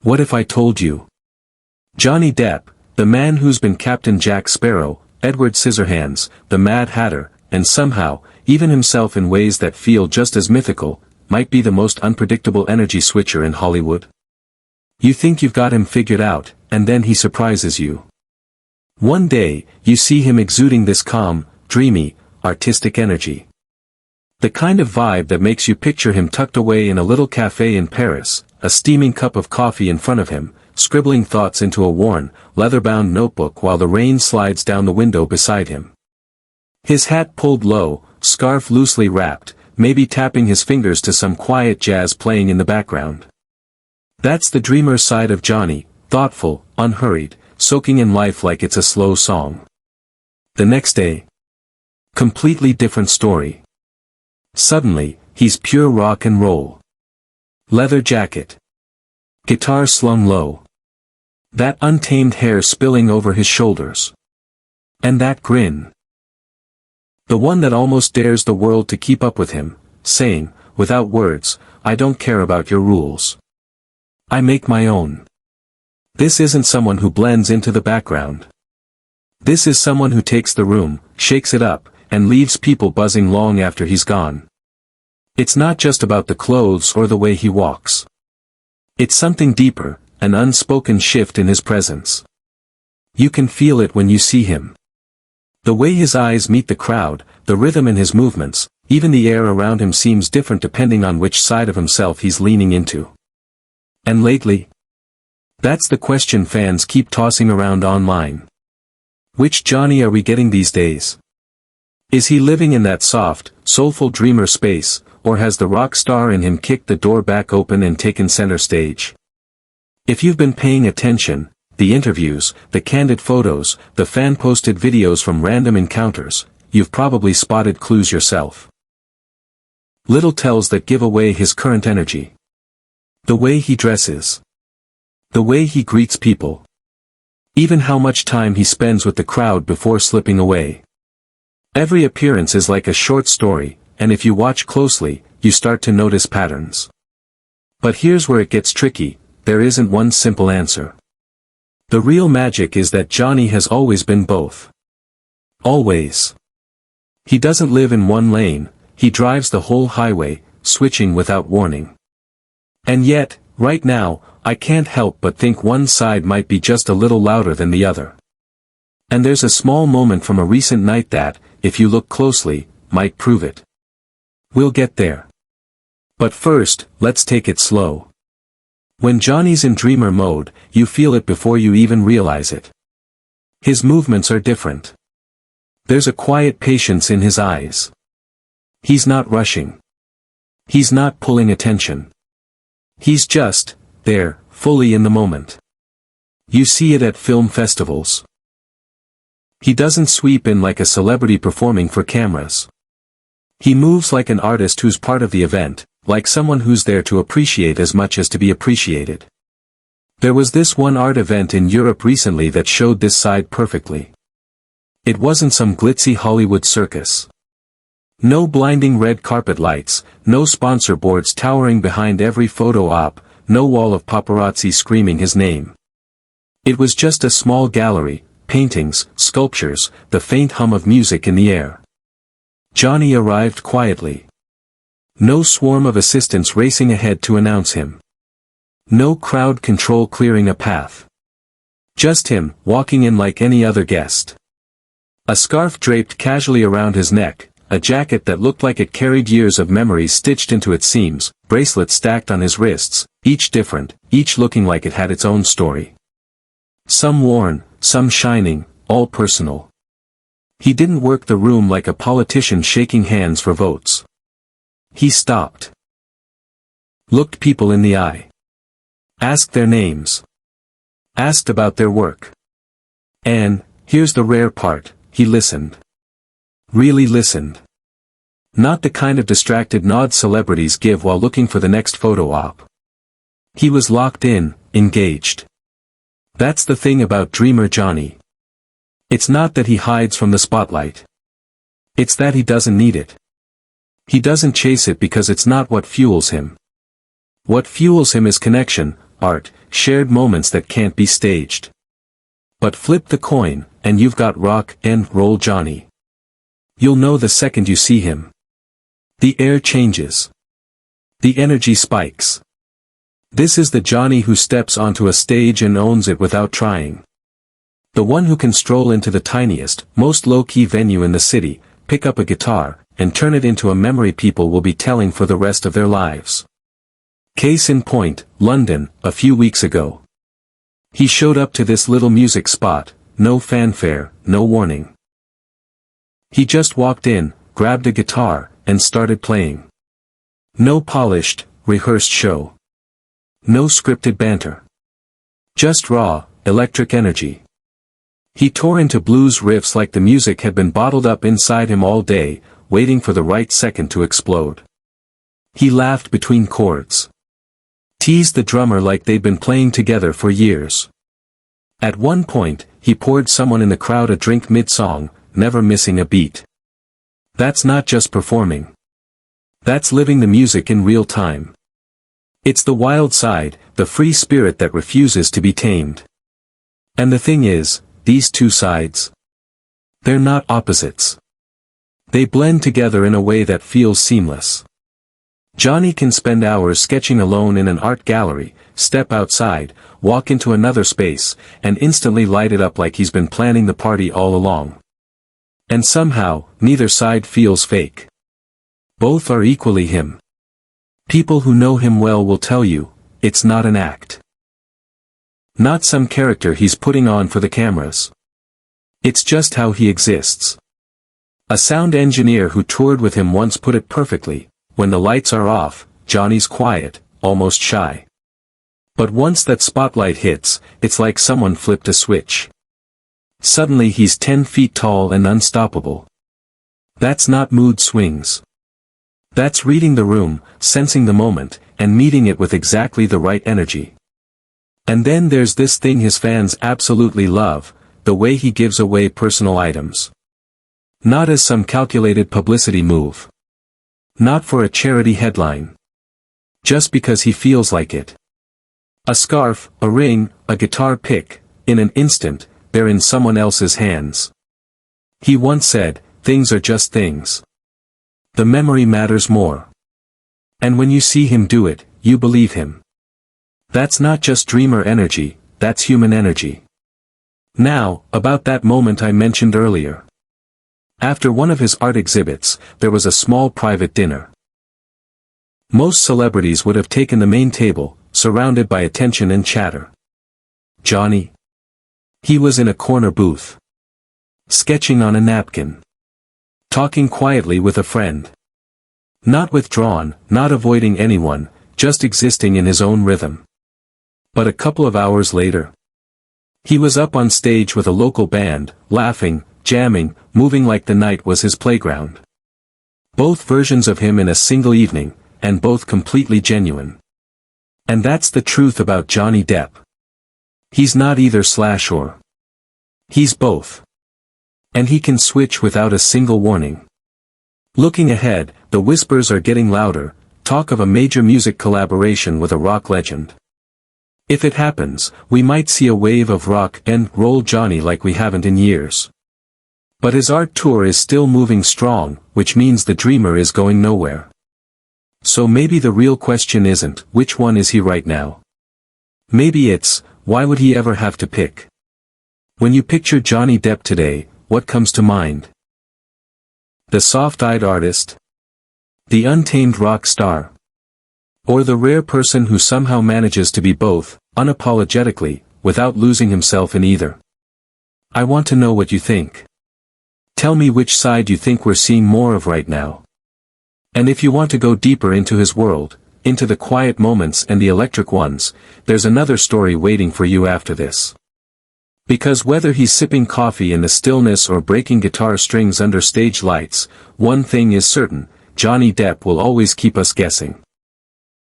What if I told you? Johnny Depp, the man who's been Captain Jack Sparrow, Edward Scissorhands, the Mad Hatter, and somehow, even himself in ways that feel just as mythical, might be the most unpredictable energy switcher in Hollywood. You think you've got him figured out, and then he surprises you. One day, you see him exuding this calm, dreamy, artistic energy. The kind of vibe that makes you picture him tucked away in a little cafe in Paris, a steaming cup of coffee in front of him, scribbling thoughts into a worn, leather-bound notebook while the rain slides down the window beside him. His hat pulled low, scarf loosely wrapped, maybe tapping his fingers to some quiet jazz playing in the background. That's the dreamer side of Johnny, thoughtful, unhurried, soaking in life like it's a slow song. The next day. Completely different story. Suddenly, he's pure rock and roll. Leather jacket. Guitar slung low. That untamed hair spilling over his shoulders. And that grin. The one that almost dares the world to keep up with him, saying, without words, I don't care about your rules. I make my own. This isn't someone who blends into the background. This is someone who takes the room, shakes it up, and leaves people buzzing long after he's gone. It's not just about the clothes or the way he walks. It's something deeper, an unspoken shift in his presence. You can feel it when you see him. The way his eyes meet the crowd, the rhythm in his movements, even the air around him seems different depending on which side of himself he's leaning into. And lately? That's the question fans keep tossing around online. Which Johnny are we getting these days? Is he living in that soft, soulful dreamer space, or has the rock star in him kicked the door back open and taken center stage? If you've been paying attention, the interviews, the candid photos, the fan-posted videos from random encounters, you've probably spotted clues yourself. Little tells that give away his current energy. The way he dresses. The way he greets people. Even how much time he spends with the crowd before slipping away. Every appearance is like a short story, and if you watch closely, you start to notice patterns. But here's where it gets tricky, there isn't one simple answer. The real magic is that Johnny has always been both. Always. He doesn't live in one lane, he drives the whole highway, switching without warning. And yet, right now, I can't help but think one side might be just a little louder than the other. And there's a small moment from a recent night that, if you look closely, might prove it. We'll get there. But first, let's take it slow. When Johnny's in dreamer mode, you feel it before you even realize it. His movements are different. There's a quiet patience in his eyes. He's not rushing. He's not pulling attention. He's just, there, fully in the moment. You see it at film festivals. He doesn't sweep in like a celebrity performing for cameras. He moves like an artist who's part of the event, like someone who's there to appreciate as much as to be appreciated. There was this one art event in Europe recently that showed this side perfectly. It wasn't some glitzy Hollywood circus. No blinding red carpet lights, no sponsor boards towering behind every photo op, no wall of paparazzi screaming his name. It was just a small gallery, paintings, sculptures, the faint hum of music in the air. Johnny arrived quietly. No swarm of assistants racing ahead to announce him. No crowd control clearing a path. Just him, walking in like any other guest. A scarf draped casually around his neck, a jacket that looked like it carried years of memories stitched into its seams, bracelets stacked on his wrists, each different, each looking like it had its own story. Some worn, some shining, all personal. He didn't work the room like a politician shaking hands for votes. He stopped. Looked people in the eye. Asked their names. Asked about their work. And, here's the rare part, he listened. Really listened. Not the kind of distracted nod celebrities give while looking for the next photo op. He was locked in, engaged. That's the thing about Dreamer Johnny. It's not that he hides from the spotlight. It's that he doesn't need it. He doesn't chase it because it's not what fuels him. What fuels him is connection, art, shared moments that can't be staged. But flip the coin, and you've got rock and roll Johnny. You'll know the second you see him. The air changes. The energy spikes. This is the Johnny who steps onto a stage and owns it without trying. The one who can stroll into the tiniest, most low-key venue in the city, pick up a guitar, and turn it into a memory people will be telling for the rest of their lives. Case in point, London, a few weeks ago. He showed up to this little music spot, no fanfare, no warning. He just walked in, grabbed a guitar, and started playing. No polished, rehearsed show. No scripted banter. Just raw, electric energy. He tore into blues riffs like the music had been bottled up inside him all day, waiting for the right second to explode. He laughed between chords. Teased the drummer like they'd been playing together for years. At one point, he poured someone in the crowd a drink mid-song, never missing a beat. That's not just performing. That's living the music in real time. It's the wild side, the free spirit that refuses to be tamed. And the thing is, these two sides, they're not opposites. They blend together in a way that feels seamless. Johnny can spend hours sketching alone in an art gallery, step outside, walk into another space, and instantly light it up like he's been planning the party all along. And somehow, neither side feels fake. Both are equally him. People who know him well will tell you, it's not an act. Not some character he's putting on for the cameras. It's just how he exists. A sound engineer who toured with him once put it perfectly, when the lights are off, Johnny's quiet, almost shy. But once that spotlight hits, it's like someone flipped a switch. Suddenly he's 10 feet tall and unstoppable. That's not mood swings. That's reading the room, sensing the moment, and meeting it with exactly the right energy. And then there's this thing his fans absolutely love, the way he gives away personal items. Not as some calculated publicity move. Not for a charity headline. Just because he feels like it. A scarf, a ring, a guitar pick, in an instant, they're in someone else's hands. He once said, things are just things. The memory matters more. And when you see him do it, you believe him. That's not just dreamer energy, that's human energy. Now, about that moment I mentioned earlier. After one of his art exhibits, there was a small private dinner. Most celebrities would have taken the main table, surrounded by attention and chatter. Johnny? He was in a corner booth. Sketching on a napkin. Talking quietly with a friend. Not withdrawn, not avoiding anyone, just existing in his own rhythm. But a couple of hours later, he was up on stage with a local band, laughing, jamming, moving like the night was his playground. Both versions of him in a single evening, and both completely genuine. And that's the truth about Johnny Depp. He's not either slash or. He's both. And he can switch without a single warning. Looking ahead, the whispers are getting louder, talk of a major music collaboration with a rock legend. If it happens, we might see a wave of rock and roll Johnny like we haven't in years. But his art tour is still moving strong, which means the dreamer is going nowhere. So maybe the real question isn't, which one is he right now? Maybe it's, why would he ever have to pick? When you picture Johnny Depp today, what comes to mind? The soft-eyed artist? The untamed rock star? Or the rare person who somehow manages to be both, unapologetically, without losing himself in either? I want to know what you think. Tell me which side you think we're seeing more of right now. And if you want to go deeper into his world, into the quiet moments and the electric ones, there's another story waiting for you after this. Because whether he's sipping coffee in the stillness or breaking guitar strings under stage lights, one thing is certain, Johnny Depp will always keep us guessing.